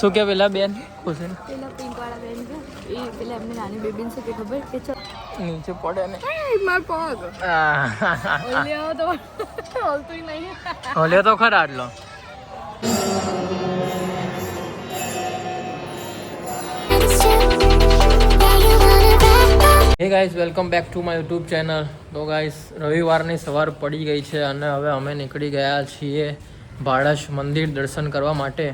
શું કે પેલા બેન ખુશી પેલા પિંક વાળા બેન છે એ પેલા એમની નાની બેબીને શું કે ખબર કે ચલ નીચે પડે ને માર પગ ઓલિયો તો ઓલતું નહીં ઓલિયો તો ખરા આટલો hey guys welcome back to my YouTube channel. તો ગાઈઝ રવિવારની સવાર પડી ગઈ છે અને હવે અમે નીકળી ગયા છીએ ભાડજ મંદિર દર્શન કરવા માટે.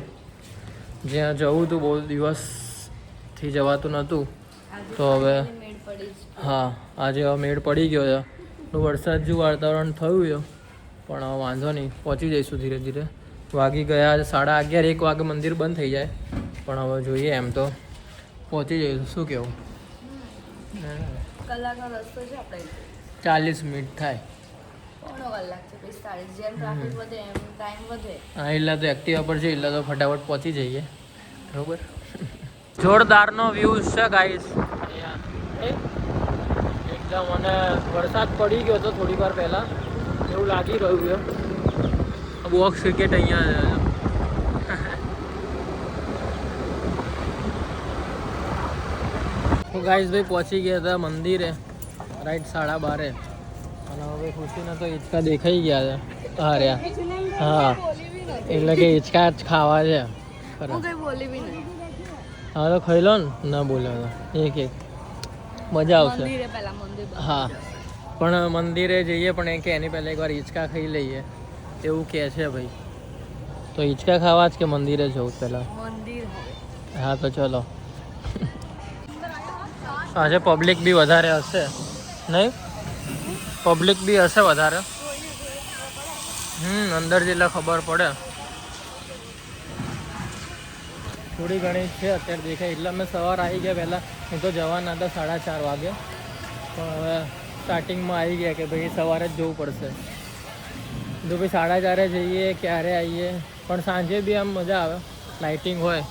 જ્યાં જવું હતું બહુ દિવસથી જવાતું નહોતું તો હવે હા આજે હવે મેળ પડી ગયો છે. તો વરસાદ જેવું વાતાવરણ થયું છે પણ હવે વાંધો નહીં, પહોંચી જઈશું ધીરે ધીરે. વાગી ગયા 11:30 1 વાગે મંદિર બંધ થઈ જાય પણ હવે જોઈએ, એમ તો પહોંચી જઈશું. શું કહેવું? કલાકનો રસ્તો છે આપણે 40 મિનિટ થાય. પોણો કલાક છે 45. જેમ ટ્રાફિક વધે એમ ટાઈમ વધે. હા એટલે તો એક્ટિવા પર છે એટલે તો ફટાફટ પહોંચી જઈએ. બરોબર. જોરદારનો વ્યૂ છે ગાઈસ એકદમ. અને વરસાદ પડી ગયો હતો થોડી વાર પહેલાં એવું લાગી રહ્યું છે. બોક્સ ક્રિકેટ અહીંયા હું ગાઈસ ભાઈ પહોંચી ગયા હતા મંદિરે રાઈટ 12:30 અને હવે ખુશીને તો હિંચકા દેખાઈ ગયા છે. હા એટલે કે હિંચકા જ ખાવા છે. હું કઈ બોલી બી નહીં. હા તો ખાઈ લો ને, ના બોલ્યો તો એક મજા આવશે. મંદિરે પહેલા મંદિર. હા પણ મંદિરે જઈએ પણ એ કે એની પહેલાં એકવાર હિંચકા ખાઈ લઈએ એવું કહે છે ભાઈ. તો હિંચકા ખાવા જ કે મંદિરે જવું પહેલાં? મંદિર. હા તો ચલો. આજે પબ્લિક બી વધારે હશે નહીં? પબ્લિક બી હશે વધારે. અંદર જેટલા ખબર પડે થોડી ઘણી છે અત્યારે દેખાય. એટલે અમે સવાર આવી ગયા પહેલાં. હું તો જવાના હતા 4:30 વાગે પણ હવે સ્ટાર્ટિંગમાં આવી ગયા કે ભાઈ સવારે જ જવું પડશે. જો ભાઈ 4:30 જઈએ ક્યારે આવીએ પણ સાંજે બી આમ મજા આવે, લાઇટિંગ હોય.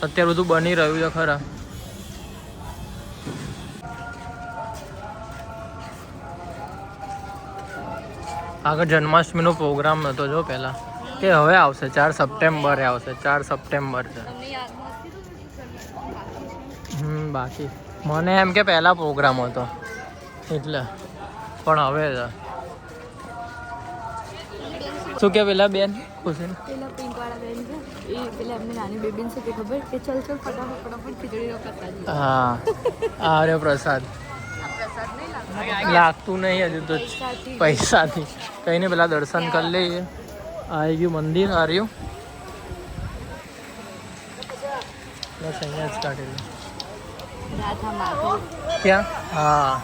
અત્યારે બધું બની રહ્યું છે ખરા. આગળ જન્માષ્ટમીનો પ્રોગ્રામ હતો જો પહેલાં કે હવે આવશે 4 સપ્ટેમ્બરે આવશે. 4 સપ્ટેમ્બર છે. બાકી મને એમ કે પહેલા પ્રોગ્રામ હતો એટલે, પણ હવે શું કે પેલા બેન ખુશી પેલા પિંક વાળા બેન છે એ પેલા એમની નાની બેબીને શું કે ખબર કે ચલ ચલ ફટાફટ ખીચડીનો કરતા જઈએ. હા અરે પ્રસાદ પ્રસાદ નહીં લાગતું નહીં હજુ તો પૈસાથી. કંઈ નહીં પેલા દર્શન કરી લઈએ. આવી ગયું મંદિર. આ રહ્યું બસ અહીંયા જ કાઢેલું. ક્યાં? હા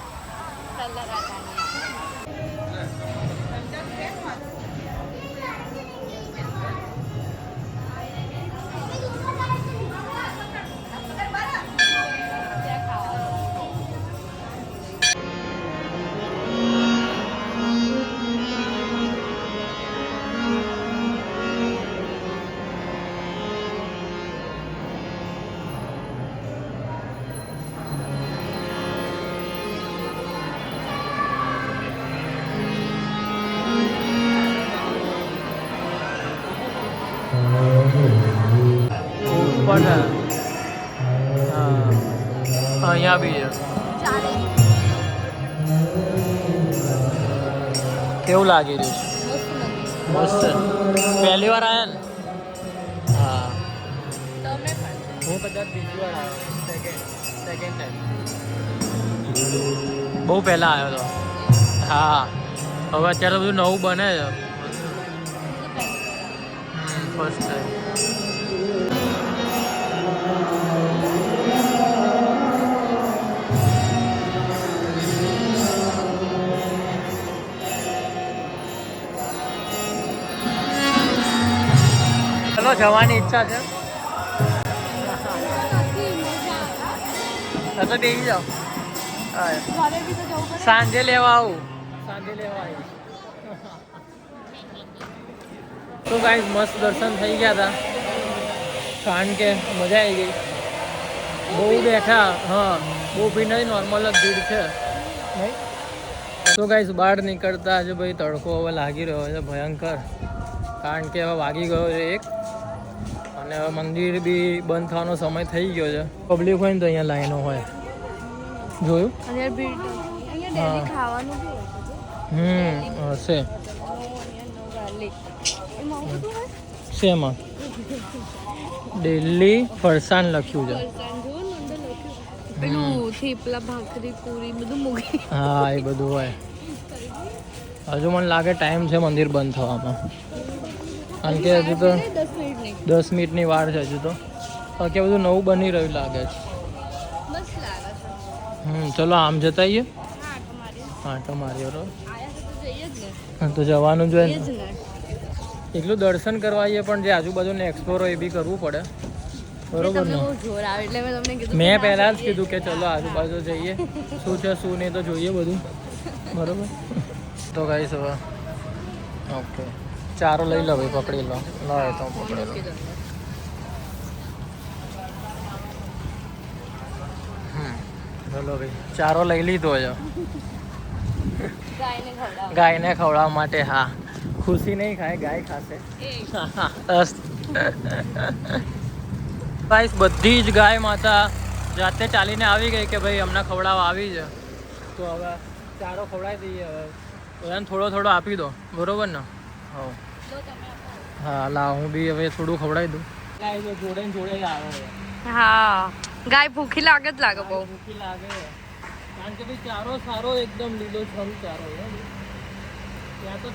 ઉપર. હા અહીંયા બી છે. કેવું લાગી રહ્યું છે? મસ્ત. પહેલી વાર આવ્યા ને? હા હું કદાચ બીજી વાર આવ્યો. Second time. બહુ પહેલાં આવ્યો હતો. હા હવે અત્યારે બધું નવું બને છે. First time. ચલો જવાની ઈચ્છા છે તો બેસી જાઓ. સાંજે લેવા આવું. સાંજે લેવા આવીશ. તો ગાઈસ મસ્ત દર્શન થઈ ગયા હતા કારણ કે મજા આવી ગઈ. બહુ બેઠા. હા બહુ ભીડ નથી, નોર્મલ જ ભીડ છે નહીં. તો ગાઈસ બહાર નીકળતા આજે ભાઈ તડકો હવે લાગી રહ્યો છે ભયંકર, કારણ કે હવે વાગી ગયો છે 1 અને હવે મંદિર બી બંધ થવાનો સમય થઈ ગયો છે. પબ્લિક હોય ને તો અહીંયા લાઈનો હોય. જોયું? અને ભીડ અહીંયા ડેલી ખાવાનું બી હોય હશે. ગાર્લિક એમાં બધું હોય. શેમાં? દિલ્હી ફરસાણ લખ્યું છે. પેલું થેપલા ભાખરી પૂરી બધું મૂકી. હા એ બધું હોય. હજુ મને લાગે ટાઈમ છે મંદિર બંધ થવામાં, કારણ કે હજુ તો 10 મિનિટની વાર છે હજુ તો. બાકી બધું નવું બની રહ્યું લાગે છે. ચલો આમ જતા આવીએ. હા તમારી બરોબર. તો જવાનું જોઈએ ને. એટલું દર્શન કરવા આવીએ પણ જે આજુબાજુને એક્સપ્લોર હોય એ બી કરવું પડે. બરોબર ને? મેં પહેલાં જ કીધું કે ચલો આજુબાજુ જઈએ, શું છે શું નહીં તો જોઈએ બધું. બરોબર. તો ગાઈસ હવે ઓકે ચારો લઈ લો ભાઈ, પકડી લો. લો એ તો પકડી લો. ચલો ભાઈ ચારો લઈ લીધો છે ગાયને ખવડાવવા માટે. હા ખુશી નહીં ખાય, ગાય ખાશે. ગાઈસ બધી જ ગાય માતા જાતે ચાલીને આવી ગઈ કે ભાઈ અમને ખવડાવવા આવી છે. તો હવે ચારો ખવડાવી દઈએ. હવે બધાને થોડો થોડો આપી દો. બરોબર ને? હા લા હું બી હવે થોડું ખવડાવી દઉં. ગાય જોડે ને જોડે જ આવે. હા ગાય ભૂખી લાગે જ લાગે, બહુ ભૂખી લાગે. કારણ કે ભાઈ ચારો સારો એકદમ લીલો છમ ચારો ત્યાં તો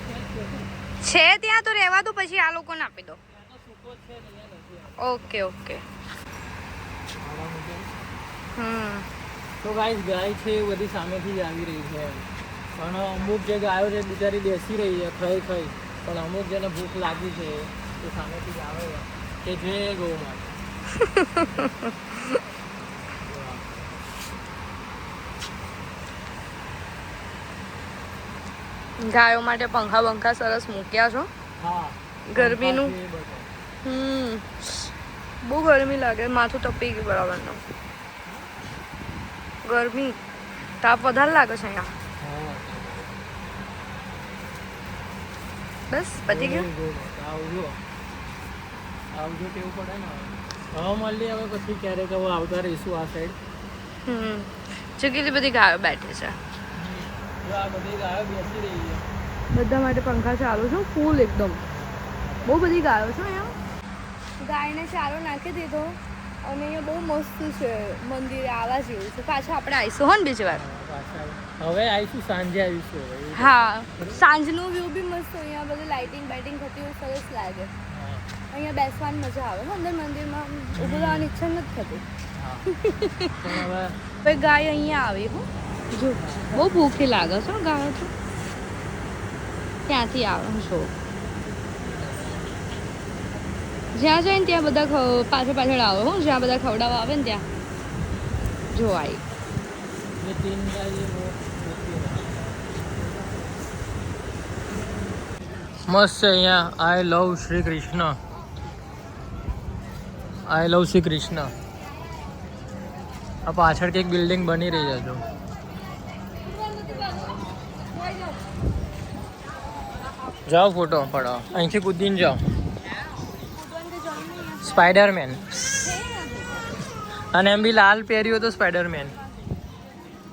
છે. ત્યાં તો રહેવા દો, પછી આ લોકોને આપી દો. Okay okay. તો ગાય છે એ બધી સામેથી જ આવી રહી છે. પણ અમુક જે ગાયો છે બિચારી બેસી રહી છે ખાઈ ખાઈ, પણ અમુક જેને ભૂખ લાગી છે એ સામેથી જ આવે કે જે ગૌ માતા. ગાયો માટે પંખા બંખા સરસ મૂક્યા છો. હા ગરમીનું બહુ ગરમી લાગે, માથું તપી ગયું બરાબર નું. ગરમી તાપ વધારે લાગે છે અહીંયા. બસ પતી ગયું. આવજો કેવું પડે ને. હવે મળીએ હવે પછી ક્યારેક હવે આવતા રહીશું આ સાઈડ. જો કેટલી બધી ગાયો બેઠી છે. આ બધી ગાયો બેસી રહી છે. બધા માટે પંખા ચાલુ છે ફૂલ એકદમ. બહુ બધી ગાયો છે અહીંયા. ગાયને ચારો નાખી દીધો અને અહીંયા બહુ મસ્ત છે મંદિર, આવા જેવું છે. પાછા આપણે આવીશું હો ને બીજી વાર. હવે આવીશું, સાંજે આવીશું. હા સાંજનું વ્યૂ બી મસ્ત. અહીંયા બધું લાઇટિંગ બાઇટિંગ થતી હોય, સરસ લાગે. અહીંયા બેસવાની મજા આવે. અંદર મંદિરમાં ઊભું રહેવાની ઈચ્છા નથી થતી. હવે ગાય અહીંયા આવી હું જો બહુ ભૂખી લાગે છે ગાયો તો. ત્યાંથી આવે છો જ્યાં જાય ને ત્યાં બધા પાછળ આવે હું, જ્યાં બધા ખવડાવવા આવે ને ત્યાં જો આવી. મસ્ત છે અહીંયા. આઈ લવ શ્રી કૃષ્ણ. આઈ લવ શ્રી કૃષ્ણ. આ પાછળ કંઈક બિલ્ડિંગ બની રહી છે. જો જાઓ ફોટો પડાવો. અહીંથી કૂદીને જાઓ. સ્પાઈડરમેન. અને એમ બી લાલ પહેર્યું તો સ્પાઈડરમેન.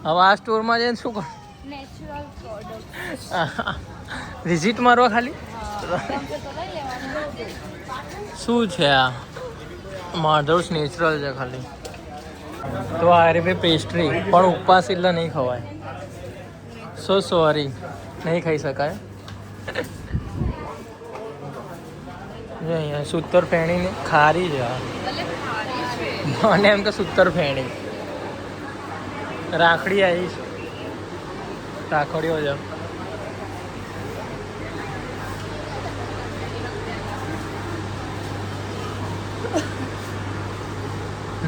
હવે આ સ્ટોરમાં જઈને શું કરું? નેચરલ પ્રોડક્ટ વિઝિટ મારવા ખાલી. શું છે આ? માધવ્સ નેચરલ છે ખાલી. તો આ રે ભાઈ પેસ્ટ્રી પણ ઉપવાસ એટલે નહીં ખવાય. સો સોરી નહીં ખાઈ શકાય. અહીંયા સૂતર ફેણી ખારી છે. મને એમ કે સૂતર ફેણી. રાખડી આવી છે. રાખડીઓ છે.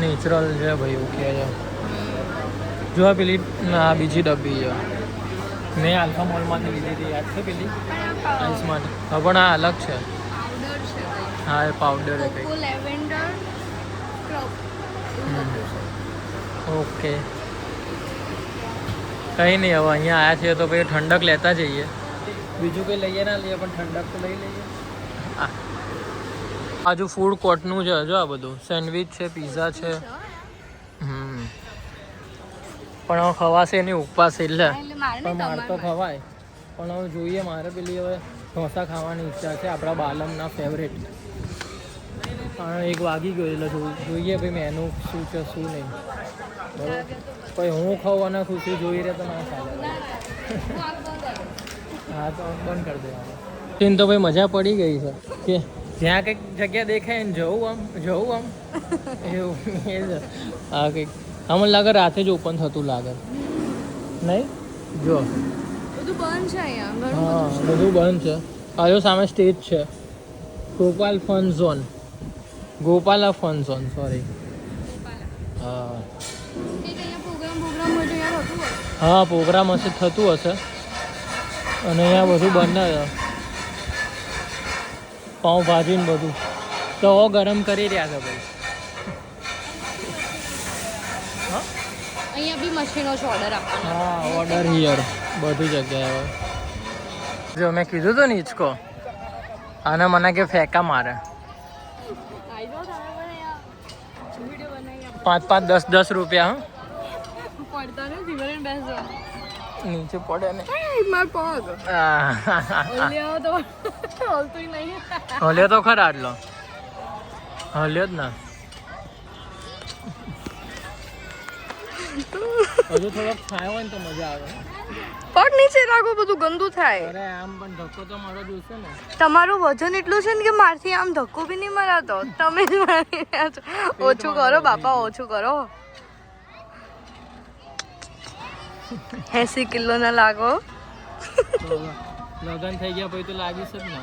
નેચરલ છે ભાઈ એવું કહે છે. જો આ પેલી ના બીજી ડબ્બી છે. મેં આલ્ફા મોલમાંથી લીધી હતી, યાદ છે પેલી આઈસ માટે. હા પણ આ અલગ છે. હા એ પાવડર છે કંઈક. લેવેન્ડર ઓકે કંઈ નહીં. હવે અહીંયા આવ્યા છીએ તો ભાઈ ઠંડક લેતા જઈએ. બીજું કંઈ લઈએ ના લઈએ પણ ઠંડક તો લઈ લઈએ. આજુ ફૂડ કોર્ટનું છે જો આ બધું સેન્ડવિચ છે પીઝા છે પણ હવે ખવાશે એની ઉપવાસ એટલે પણ મારે તો ખવાય પણ હવે જોઈએ મારે પેલી હવે ઢોસા ખાવાની ઈચ્છા છે આપણા બાલમના ફેવરેટ એક વાગી ગયો એટલે જોઈએ ભાઈ મેનુ શું છે શું નહીં બરાબર પછી હું ખાઉં અને ખુશી જોઈ રહે તો ના ચાલે હા તો બંધ કરી દેવાનું તો ભાઈ મજા પડી ગઈ છે કે જ્યાં કંઈક જગ્યા દેખાય ને જવું આમ એવું એ જ હા કંઈક મને લાગે રાતે જ ઓપન થતું લાગે નહીં જો બધું બંધ છે અહીંયા હા બધું બંધ છે આજો સામે સ્ટેજ છે Gopal fun zone Gopala fun zone sorry હા હા પ્રોગ્રામ હશે થતું હશે અને અહીંયા બધું બંધ છે પાઉંભાજી ને બધું તો ગરમ કરી રહ્યા છે ભાઈ અહીંયા બી મશીનો છે ઓર્ડર આપવાનો હા ઓર્ડર હિયર બધી જગ્યાએ જો મેં કીધું તો ને હિચકો અને મને કે ફેંકા મારે 5-5 10 રૂપિયા પડતા ને જીવન બેસો નીચે પડે ને માર પગ ઓલ્યો તો ઓલતું નહીં હલ્યો તો ખરા આટલો હલ્યો જ ના હજુ થોડોક ખાયો હોય ને તો મજા આવે પગ નીચે રાખો બધું ગંદુ થાય અરે આમ પણ ધક્કો તો મારો જોશે ને તમારું વજન એટલું છે ને કે મારથી આમ ધક્કો બી નહીં મરાતો તમે જ મારી રહ્યા છો ઓછું કરો બાપા ઓછું કરો 80 કિલો ના લાગો લગન થઈ ગયા પછી તો લાગીશ જ ને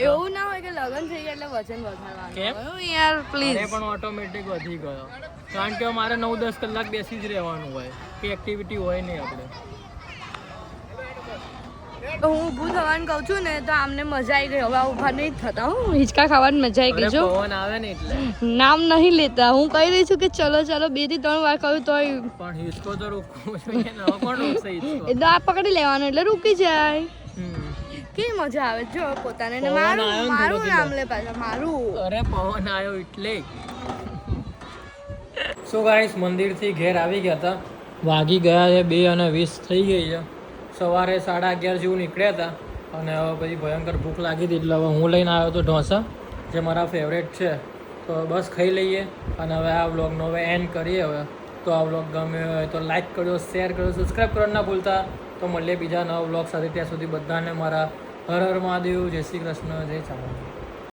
એવું ના હોય કે લગન થઈ ગયા એટલે વજન વધારવાનું યાર પ્લીઝ પણ ઓટોમેટિક વધી ગયો કારણ કે મારે 9-10 કલાક બેસી જ રહેવાનું હોય કે એક્ટિવિટી હોય નહીં આપણે હું ઊભું થવાનું કહું છું ને તો આમને મજા આવી ગઈ હવે ઊભા નહીં થતા હું હિંચકા ખાવાની મજા આવી ગઈ જો પવન આવે ને એટલે નામ નહીં લેતા હું કહી રહી છું કે ચલો 2 થી 3 વાર કહ્યું તોય પણ હિંચકો તો રોકવો જોઈએ ને કોણ રોકશે હિંચકો એટલે આ પકડી લેવાનું એટલે રૂકી જાય કેવી મજા આવે જો પોતાને ને મારું નામ લે પાછા મારું અરે પવન આવ્યો એટલે સો ગાઈસ મંદિરથી ઘેર આવી ગયા હતા વાગી ગયા છે 2:20 થઈ ગઈ છે સવારે 11:30 જેવું નીકળ્યા હતા અને હવે પછી ભયંકર ભૂખ લાગી હતી એટલે હવે હું લઈને આવ્યો હતો ઢોસા જે મારા ફેવરેટ છે તો બસ ખાઈ લઈએ અને હવે આ વ્લોગનો હવે એન્ડ કરીએ હવે તો આ વ્લોગ ગમે હોય તો લાઈક કરજો શેર કરજો સબસ્ક્રાઈબ કરવા ના ભૂલતા તો મળીએ બીજા નવા વ્લોગ સાથે ત્યાં સુધી બધાને મારા હર હર મહાદેવ જય શ્રી કૃષ્ણ જય ચામુંડા